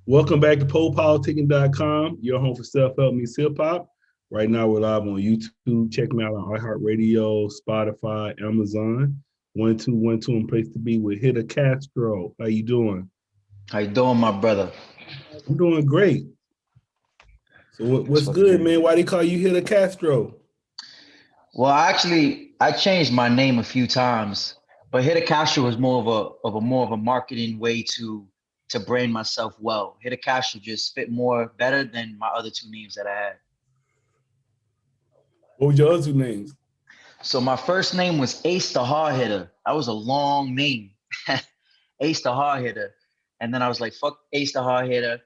Welcome back to PoPolitickin.com, your home for self-help meets hip-hop. Right now, we're live on YouTube. Check me out on iHeartRadio, Spotify, Amazon. 1212 and place to be with Hitta Castro. How you doing? How you doing, my brother? I'm doing great. So That's what's what's good, good. man? Why they call you Hitta Castro? Well, actually, I changed my name a few times, but Hitta Castro was more of a marketing way to brand myself well. Hitta Castro just fit more better than my other two names that I had. What was your other two names? So my first name was Ace the Hard Hitter. That was a long name, Ace the Hard Hitter. And then I was like, fuck Ace the Hard Hitter.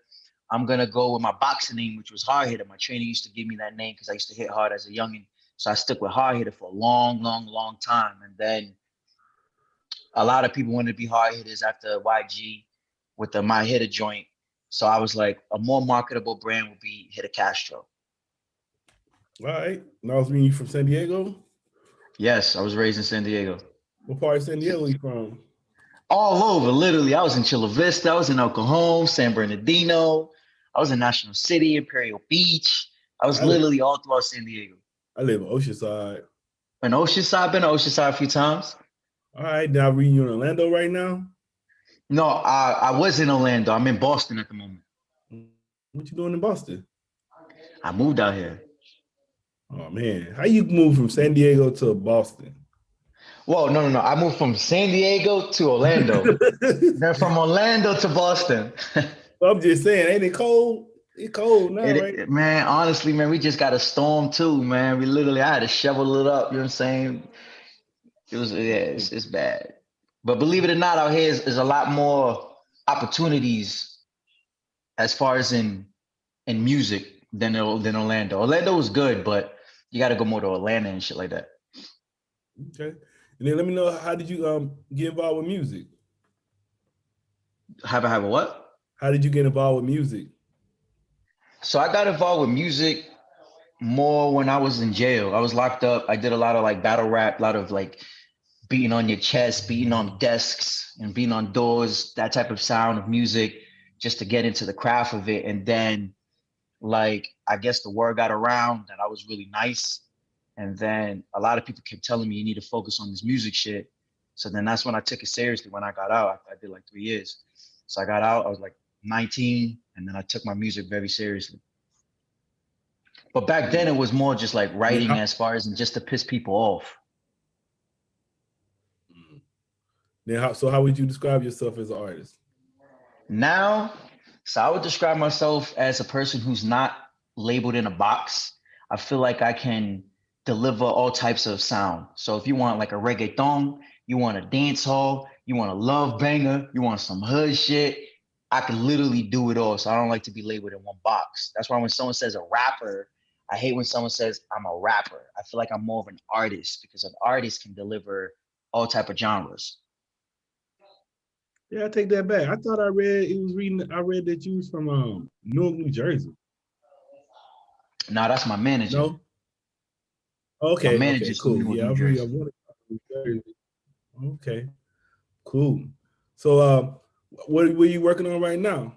I'm gonna go with my boxing name, which was Hard Hitter. My trainer used to give me that name because I used to hit hard as a youngin. So I stuck with Hard Hitter for a long, long, long time. And then a lot of people wanted to be hard hitters after YG with the My Hitter joint. So I was like, a more marketable brand would be Hitter Castro. All right. Now it's me from San Diego. Yes, I was raised in San Diego. What part of San Diego you from? All over, literally. I was in Chula Vista, I was in El Cajon, San Bernardino, I was in National City, Imperial Beach. I was I live, literally all throughout San Diego. I live in Oceanside. In Oceanside, been to Oceanside a few times. All right. Now reading you in Orlando right now. No, I was in Orlando. I'm in Boston at the moment. What you doing in Boston? I moved out here. Oh man, how you move from San Diego to Boston? Well, no, no, no. I moved from San Diego to Orlando. Then from Orlando to Boston. I'm just saying, ain't it cold? It's cold now, right? Man, honestly, man, we just got a storm too, man. We literally, I had to shovel it up. You know what I'm saying? It was, yeah, it's bad. But believe it or not, out here is a lot more opportunities as far as in music than Orlando. Orlando was good, but you got to go more to Atlanta and shit like that. Okay. And then let me know, how did you get involved with music? Have a what? How did you get involved with music? So I got involved with music more when I was in jail. I was locked up. I did a lot of like battle rap, a lot of like beating on your chest, beating on desks, and beating on doors, that type of sound of music, just to get into the craft of it. And then, like, I guess the word got around that I was really nice. And then a lot of people kept telling me, you need to focus on this music shit. So then that's when I took it seriously when I got out. I did like 3 years. So I got out, I was like 19, and then I took my music very seriously. But back then it was more just like Then writing how, as far as and just to piss people off. so how would you describe yourself as an artist? Now, so I would describe myself as a person who's not labeled in a box. I feel like I can deliver all types of sound. So if you want like a reggaeton, you want a dance hall, you want a love banger, you want some hood shit, I can literally do it all. So I don't like to be labeled in one box. That's why when someone says a rapper, I hate when someone says I'm a rapper. I feel like I'm more of an artist because an artist can deliver all type of genres. Yeah, I take that back. I thought I read that you was from Newark, New Jersey. Now that's my manager. No? My Okay, manager's from cool. Newark, Yeah, New I Jersey. wanted New Jersey. Okay, cool. So what are you working on right now?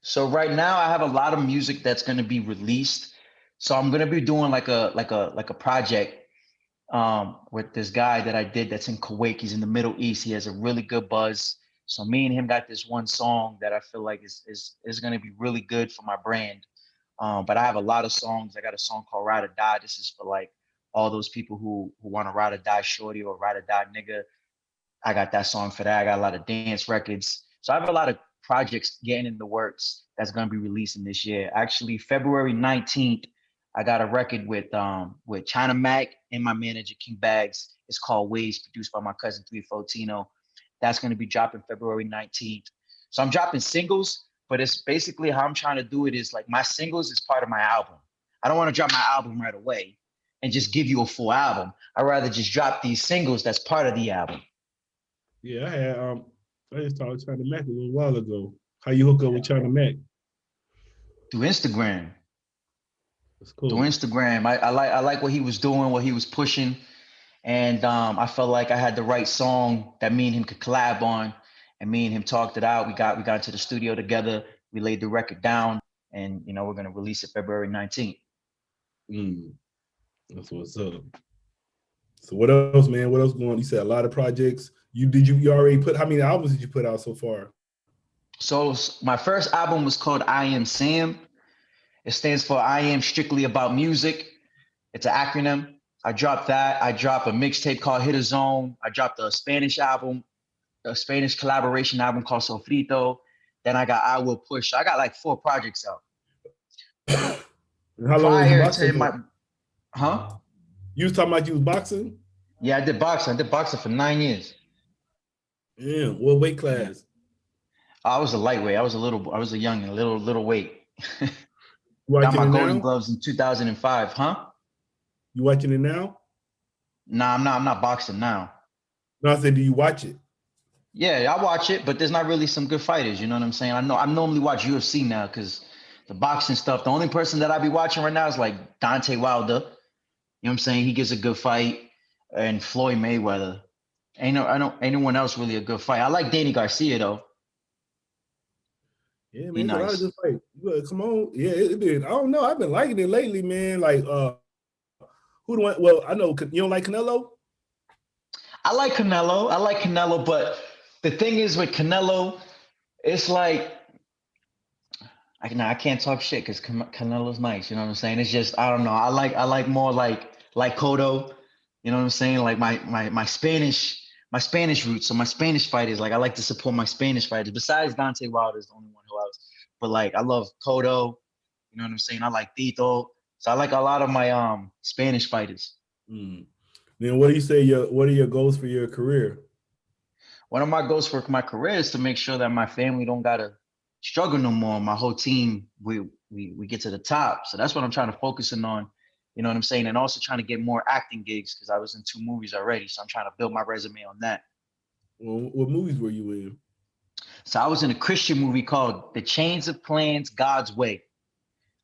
So right now I have a lot of music that's going to be released. So I'm going to be doing like a project with this guy that I did that's in Kuwait. He's in the Middle East. He has a really good buzz. So me and him got this one song that I feel like is going to be really good for my brand. But I have a lot of songs. I got a song called Ride or Die. This is for like all those people who want to ride or die shorty or ride or die nigga. I got that song for that. I got a lot of dance records. So I have a lot of projects getting in the works that's going to be releasing this year. Actually, February 19th, I got a record with China Mac and my manager King Bags. It's called Waves, produced by my cousin 314. That's going to be dropping February 19th. So I'm dropping singles, but it's basically how I'm trying to do it is like my singles is part of my album. I don't want to drop my album right away and just give you a full album. I'd rather just drop these singles that's part of the album. Yeah, I just talked to China Mac a little while ago. How you hook up with China Mac? Through Instagram. That's Through cool. Instagram. I like what he was doing, what he was pushing. And I felt like I had the right song that me and him could collab on. And me and him talked it out. We got into the studio together, we laid the record down, and we're gonna release it February 19th. That's what's up. So what else, man? What else going on? You said a lot of projects. You already put, how many albums did you put out so far? So my first album was called I Am Sam. It stands for I Am Strictly About Music. It's an acronym. I dropped that. I dropped a mixtape called Hitta. I dropped a Spanish album, a Spanish collaboration album called Sofrito. Then I got I Will Push. I got like 4 projects out. And how long was you boxing for? Huh? You was talking about you was boxing? Yeah, I did boxing. I did boxing for 9 years. Yeah, what weight class? I was a lightweight. I was a young and little weight. You Got watching my it golden now? gloves in 2005, huh? You watching it now? Nah, I'm not boxing now. No, I said, do you watch it? Yeah, I watch it, but there's not really some good fighters. You know what I'm saying? I normally watch UFC now because the boxing stuff. The only person that I be watching right now is like Dante Wilder. You know what I'm saying? He gives a good fight, and Floyd Mayweather. Ain't anyone else really a good fight. I like Danny Garcia though. Yeah, He man, it's a lot of nice. good fights. Come on. Yeah, it did. I don't know. I've been liking it lately, man. Like, who do I, well, I know, you don't like Canelo? I like Canelo, but the thing is with Canelo, it's like I can't talk shit because Canelo's nice. You know what I'm saying? It's just I don't know. I like more like Cotto. You know what I'm saying? Like my Spanish roots. So my Spanish fighters, like I like to support my Spanish fighters. Besides Dante Wilder is the only one who else. But like I love Cotto. You know what I'm saying? I like Tito. So I like a lot of my Spanish fighters. Then what do you say? What are your goals for your career? One of my goals for my career is to make sure that my family don't gotta struggle no more. My whole team, we get to the top. So that's what I'm trying to focus on. You know what I'm saying? And also trying to get more acting gigs because I was in 2 movies already. So I'm trying to build my resume on that. Well, what movies were you in? So I was in a Christian movie called The Chains of Plans, God's Way.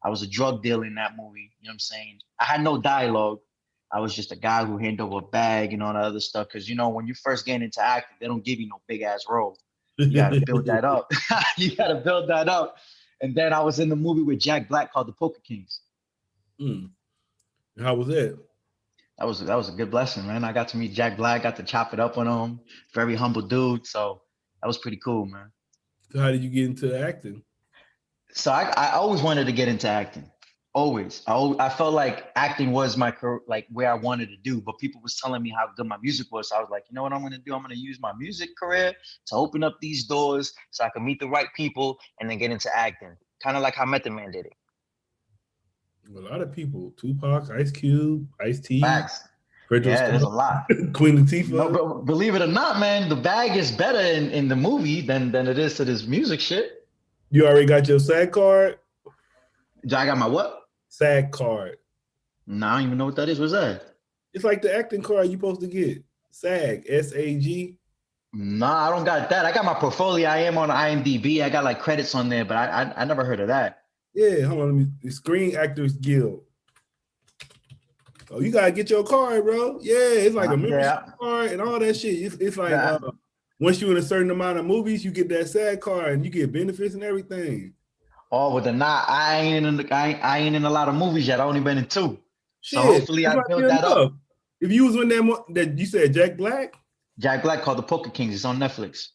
I was a drug dealer in that movie. You know what I'm saying? I had no dialogue. I was just a guy who handed over a bag and all that other stuff. Because, when you first get into acting, they don't give you no big ass role. You got to build that up. You got to build that up. And then I was in the movie with Jack Black called The Poker Kings. How was that? That was a good blessing, man. I got to meet Jack Black, got to chop it up on him. Very humble dude. So that was pretty cool, man. So how did you get into acting? So I always wanted to get into acting. Always. I felt like acting was my career, like where I wanted to do, but people was telling me how good my music was. So I was like, you know what I'm going to do? I'm going to use my music career to open up these doors so I can meet the right people and then get into acting. Kind of like how Method Man did it. A lot of people: Tupac, Ice Cube, Ice-T, Facts. Fredro Yeah, there's a lot. Queen Latifah. But believe it or not, man, the bag is better in the movie than it is to this music shit. You already got your SAG card? I got my what? SAG card. No, I don't even know what that is. What's that? It's like the acting card you're supposed to get. SAG, SAG. Nah, I don't got that. I got my portfolio. I am on IMDb. I got like credits on there, but I never heard of that. Yeah, hold on. The Screen Actors Guild. Oh, you gotta get your card, bro. Yeah, it's like a membership card and all that shit. It's like once you're in a certain amount of movies, you get that SAG card and you get benefits and everything. Oh, but I ain't in a lot of movies yet. I only been in 2. Shit, so hopefully I build that up. If you was in that you said Jack Black? Jack Black called The Poker Kings. It's on Netflix.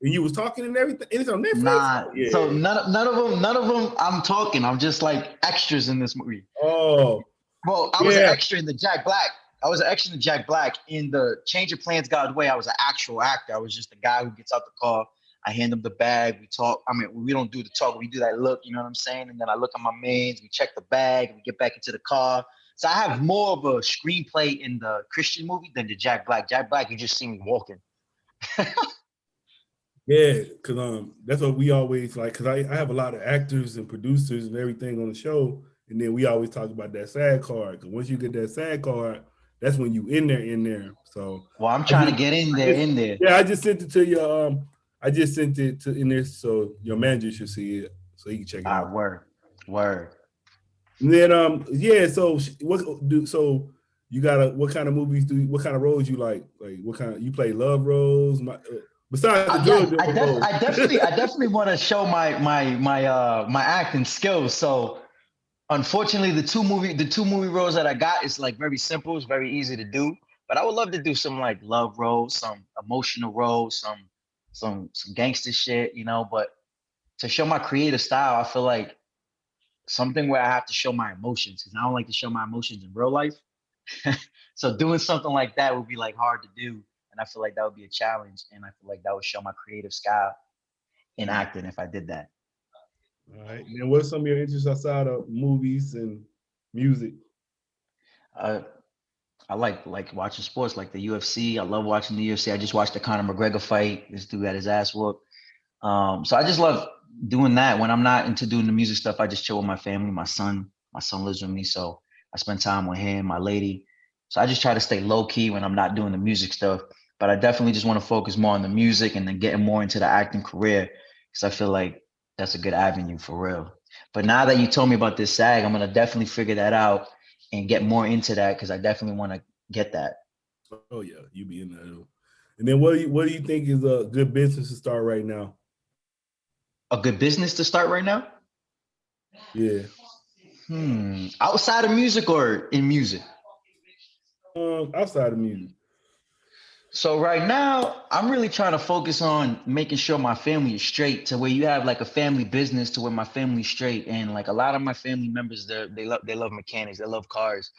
And you was talking and everything. And it's on Netflix? Nah, yeah. So none of them I'm talking. I'm just like extras in this movie. Oh. Well, I was an extra in the Jack Black. I was an extra in the Jack Black. In the Change of Plans God's Way, I was an actual actor. I was just the guy who gets out the car. I hand him the bag. We talk. I mean, we don't do the talk. We do that look. You know what I'm saying? And then I look at my mains. We check the bag. We get back into the car. So I have more of a screenplay in the Christian movie than the Jack Black. Jack Black, you just see me walking. Yeah, because that's what we always like. Because I have a lot of actors and producers and everything on the show, and then we always talk about that SAG card. Because once you get that SAG card, that's when you in there. So well, I'm trying to get in there. Yeah, I just sent it to your I just sent it to in there, so your manager should see it, so he can check it out. Word. And then yeah. So you got what kind of movies what kind of roles you like? Like what kind you play love roles? Besides the Yeah, drug dealer role. I definitely want to show my acting skills. So unfortunately, the two movie roles that I got is like very simple. It's very easy to do. But I would love to do some like love roles, some emotional roles, some gangster shit, you know. But to show my creative style, I feel like something where I have to show my emotions because I don't like to show my emotions in real life. So doing something like that would be like hard to do, and I feel like that would be a challenge, and I feel like that would show my creative style in acting if I did that. All right. And what's some of your interests outside of movies and music? Uh, I like watching sports, like the UFC. I love watching the UFC. I just watched the Conor McGregor fight. This dude got his ass whooped. So I just love doing that. When I'm not into doing the music stuff, I just chill with my family. My son lives with me, so I spend time with him, my lady. So I just try to stay low key when I'm not doing the music stuff. But I definitely just want to focus more on the music and then getting more into the acting career because I feel like that's a good avenue for real. But now that you told me about this SAG, I'm gonna definitely figure that out and get more into that because I definitely want to get that. Oh yeah, you be in there. And then what do you think is a good business to start right now? A good business to start right now? Yeah. Outside of music or in music? Outside of music. So right now, I'm really trying to focus on making sure my family is straight to where you have like a family business to where my family's straight. And like a lot of my family members, they love mechanics, they love cars.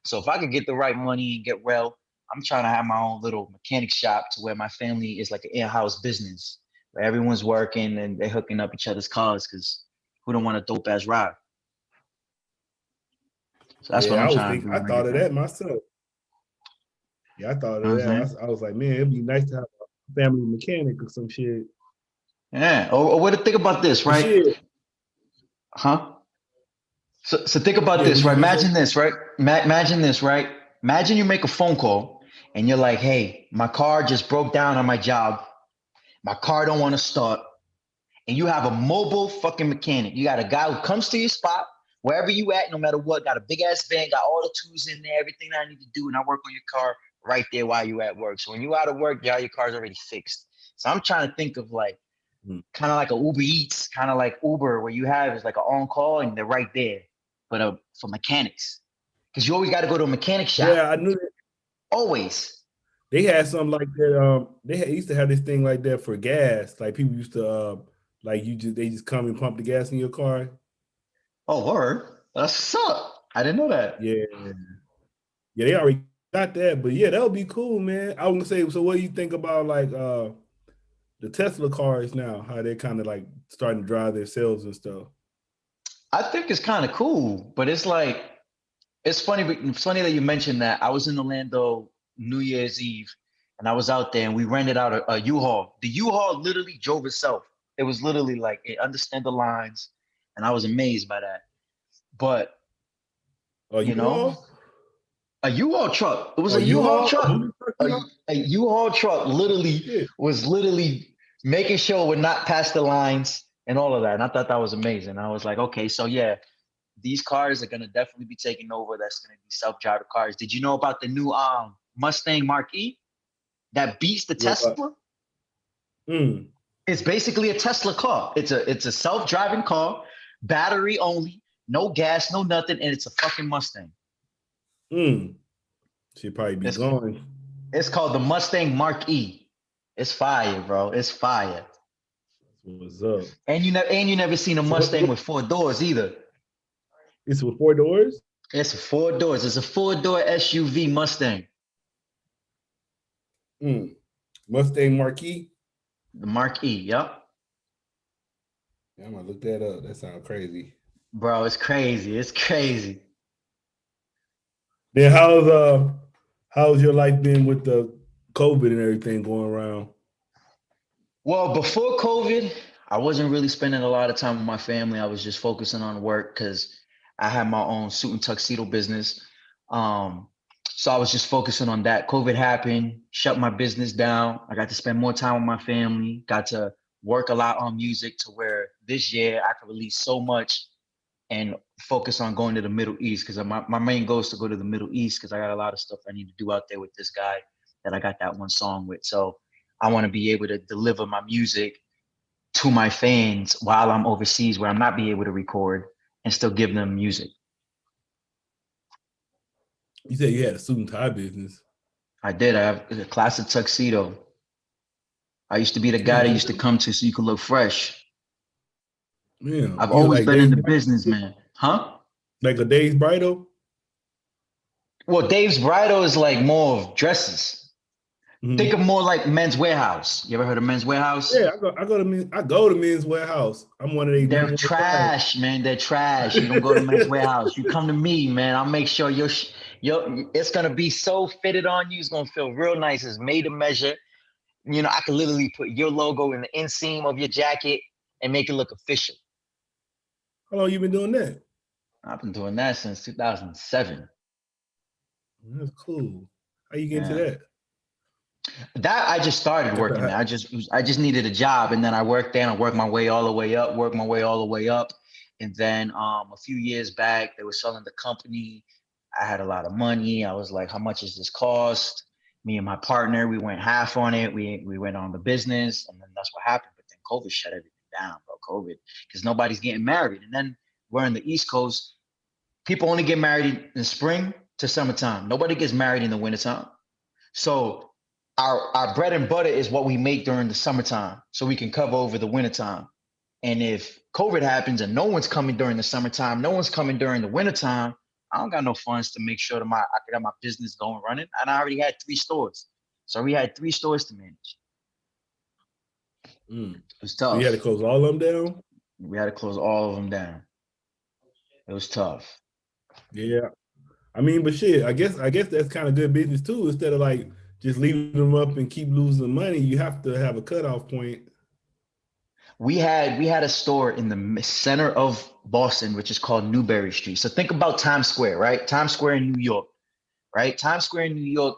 So if I could get the right money and get well, I'm trying to have my own little mechanic shop to where my family is like an in-house business where everyone's working and they're hooking up each other's cars because who don't want a dope ass ride? So that's what Yeah, I'm trying to do I when I thought get of that. that myself. Yeah, I thought You know of what I'm that. saying? I was like, man, it'd be nice to have a family mechanic or some shit. Yeah. Or what to think about this, But right? shit, Huh? So think about yeah, this, what you right? gonna say? Imagine this, right? Imagine this, right? Imagine you make a phone call and you're like, "Hey, my car just broke down on my job. My car don't want to start." And you have a mobile fucking mechanic. You got a guy who comes to your spot wherever you at, no matter what. Got a big ass van, got all the tools in there, everything I need to do, and I work on your car right there while you at work. So when you out of work, yeah, your car's already fixed. So I'm trying to think of like Hmm. kind of like a Uber Eats, kind of like Uber, where you have is like an on call and they're right there, but for mechanics, because you always got to go to a mechanic shop. Yeah, I knew that Always. they had something like that. Used to have this thing like that for gas. Like people used to like they just come and pump the gas in your car. Oh, word. That's up. I didn't know that. Yeah, yeah, they already got that. But yeah, that would be cool, man. I was gonna say, so what do you think about like the Tesla cars now? How they're kind of like starting to drive themselves and stuff. I think it's kind of cool, but it's like it's funny. It's funny that you mentioned that. I was in Orlando New Year's Eve, and I was out there, and we rented out a U-Haul. The U-Haul literally drove itself. It was literally like it understood the lines, and I was amazed by that. But A you know, U-Haul? a U-Haul truck. It was A a U-Haul U-Haul? A truck. moving truck A, U-Haul? a U-Haul truck literally Shit. was literally making sure it would not pass the lines and all of that. And I thought that was amazing. I was like, okay, so yeah, these cars are gonna definitely be taking over. That's gonna be self-driving cars. Did you know about the new Mustang Mark E that beats the What? Tesla? Mm, It's basically a Tesla car. It's a self-driving car, battery only, no gas, no nothing, and it's a fucking Mustang. mm. She'd probably be It's gone. it's called the Mustang Mark E. It's fire, bro. It's fire. What's up? And you never seen a So Mustang with four doors either. it's with four doors? It's four doors. It's a four-door SUV Mustang. Mm. Mustang Marquis? The Mark E. Yep. Yeah, I'm gonna look that up. That sounds crazy. Bro, it's crazy. It's crazy. Then how's your life been with the COVID and everything going around? Well, before COVID, I wasn't really spending a lot of time with my family. I was just focusing on work because I had my own suit and tuxedo business. Um, so I was just focusing on that. COVID happened, shut my business down. I got to spend more time with my family, got to work a lot on music to where this year I could release so much and focus on going to the Middle East because my main goal is to go to the Middle East because I got a lot of stuff I need to do out there with this guy that I got that one song with. So I want to be able to deliver my music to my fans while I'm overseas where I'm not be able to record and still give them music. You said you had a suit and tie business. I did. I have a classic tuxedo. I used to be the guy Man, that for used to come to so you could look fresh. man, I've you always like been Dave's in the business, man. Huh? like a Dave's Bridal? Well, Dave's Bridal is like more of dresses. Think of Mm-hmm. more like Men's Warehouse. You ever heard of Men's Yeah, Warehouse? I go to Men's Warehouse. I'm one of their They're number one clients. trash, man. They're trash. You don't go to Men's Warehouse. You come to me, man. I'll make sure your it's gonna be so fitted on you. It's gonna feel real nice. It's made to measure. You know, I could literally put your logo in the inseam of your jacket and make it look official. How long you been doing that? I've been doing that since 2007. That's cool. How you get into Yeah. that? That I just started That's working a- there. I just needed a job, and then I worked there and I worked my way all the way up, worked my way all the way up. And then a few years back, they were selling the company. I had a lot of money. I was like, how much is this cost? Me and my partner, we went half on it. We went on the business, and then that's what happened. But then COVID shut everything down, bro. COVID, because nobody's getting married. And then we're in the East Coast. People only get married in spring to summertime. Nobody gets married in the wintertime. So our bread and butter is what we make during the summertime so we can cover over the wintertime. And if COVID happens and no one's coming during the summertime, no one's coming during the wintertime, I don't got no funds to make sure that I could have my business going running. And I already had 3 stores. So we had 3 stores to manage. Mm. It was So you had to tough. close all of them down? We had to close all of them down. It was tough. Yeah. I mean, but shit, I guess that's kind of good business too. Instead of like just leaving them up and keep losing money, you have to have a cutoff point. We had a store in the center of Boston, which is called Newberry Street. So think about Times Square, right? Times Square in New York, right? Times Square in New York,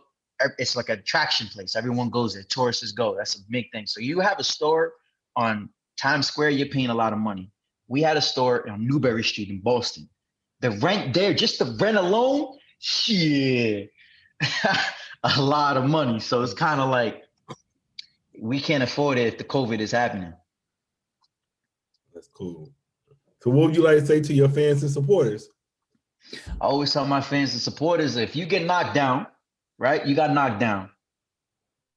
it's like an attraction place. Everyone goes there. Tourists go. That's a big thing. So you have a store on Times Square, you're paying a lot of money. We had a store on Newberry Street in Boston. The rent there, just the rent alone, shit, a lot of money. So it's kind of like we can't afford it if the COVID is happening. That's cool. So what would you like to say to your fans and supporters? I always tell my fans and supporters, if you get knocked down, right, you got knocked down.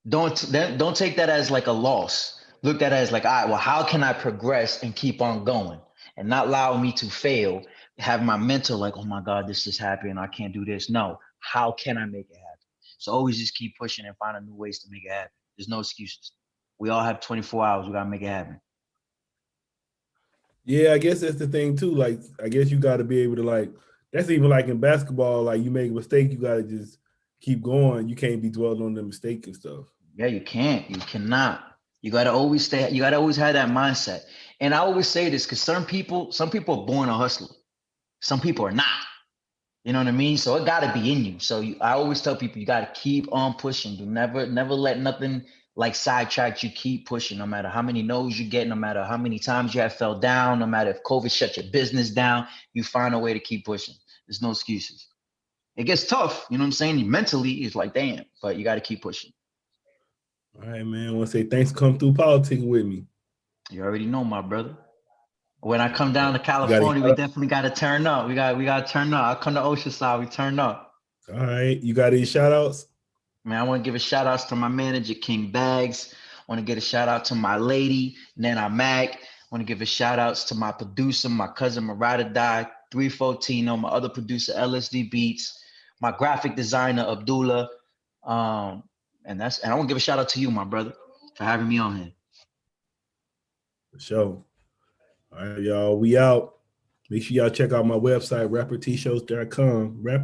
Don't take that as like a loss. Look at it as like, all right, well, how can I progress and keep on going and not allow me to fail? Have my mental like, oh my God, this is happening. I can't do this. No, how can I make it happen? So always just keep pushing and finding new ways to make it happen. There's no excuses. We all have 24 hours. We gotta make it happen. Yeah, I guess that's the thing too. Like, I guess you got to be able to like. That's even like in basketball. Like, you make a mistake, you got to just keep going. You can't be dwelling on the mistake and stuff. Yeah, you can't. You cannot. You gotta always stay. You gotta always have that mindset. And I always say this because some people are born a hustler. Some people are not. You know what I mean? So it got to be in you. So I always tell people you got to keep on pushing. Do never let nothing like sidetrack you. Keep pushing, no matter how many no's you get, no matter how many times you have fell down, no matter if COVID shut your business down, you find a way to keep pushing. There's no excuses. It gets tough, you know what I'm saying? Mentally, it's like, damn, but you got to keep pushing. All right, man. I want to say thanks for coming through politicking with me. You already know, my brother. When I come down to You got any California, we definitely got to turn up. We got to turn up. I come to Oceanside, we turn up. all right? You got any shout outs? Man, I want to give a shout outs to my manager, King Bags. I want to get a shout out to my lady, Nana Mac. I want to give a shout outs to my producer, my cousin Marada Die, 314, my other producer, LSD Beats, my graphic designer, Abdullah. And I want to give a shout out to you, my brother, for having me on here. For sure. All right, y'all. We out. Make sure y'all check out my website, rappertshows.com.